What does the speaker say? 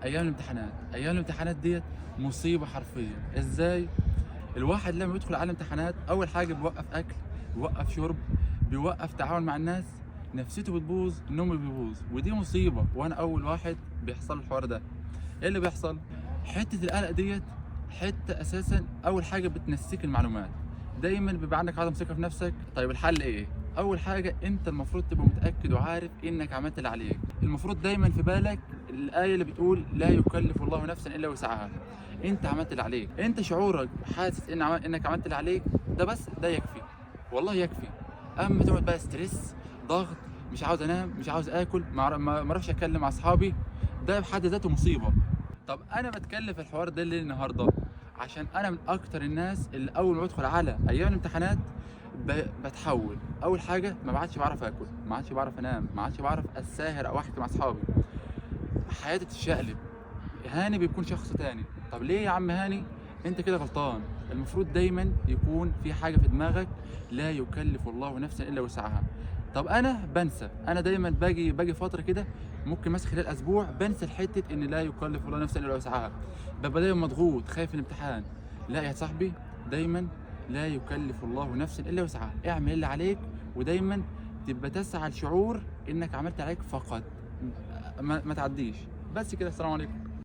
ايام الامتحانات ديت مصيبه حرفيا. ازاي؟ الواحد لما يدخل على الامتحانات اول حاجه بيوقف اكل، بيوقف شرب، بيوقف تعامل مع الناس، نفسيته بتبوظ، نومه بيبوظ، ودي مصيبه. وانا اول واحد بيحصل الحوار ده. ايه اللي بيحصل؟ حته القلق ديت حته اساسا اول حاجه بتنسيك المعلومات، دايما بيبقى عندك عدم ثقه في نفسك. طيب الحل ايه؟ اول حاجه انت المفروض تبقى متاكد وعارف انك عملت اللي عليك. المفروض دايما في بالك الايه اللي بتقول لا يكلف الله نفسا الا وسعها. انت عملت اللي عليك، انت شعورك حاسس انك عملت اللي عليك، ده بس ده يكفي، والله يكفي. اما تقعد بقى ستريس، ضغط، مش عاوز انام، مش عاوز اكل، ما اعرفش اتكلم مع اصحابي، ده بحد ذاته مصيبه. طب انا بتكلم في الحوار ده ليه النهارده؟ عشان انا من اكتر الناس اللي اول ما بدخل على ايام الامتحانات بتحول. اول حاجه ما عادش بعرف اكل، ما عادش بعرف انام، ما عادش بعرف اساهر او احكي مع اصحابي، حياتي تتشقلب. هاني بيكون شخص تاني. طب ليه يا عم هاني؟ انت كده غلطان. المفروض دايما يكون في حاجه في دماغك، لا يكلف الله نفسا الا وسعها. طب انا بنسى، انا دايما باجي فتره كده، ممكن مثلا خلال اسبوع بنسى الحته ان لا يكلف الله نفسا الا وسعها، ببقى دايما مضغوط خايف من الامتحان. لا يا صاحبي، دايما لا يكلف الله نفسا الا وسعها، اعمل اللي عليك، ودايما تبقى تسعى لشعور انك عملت عليك فقط، ما تعديش. بس كده، السلام عليكم.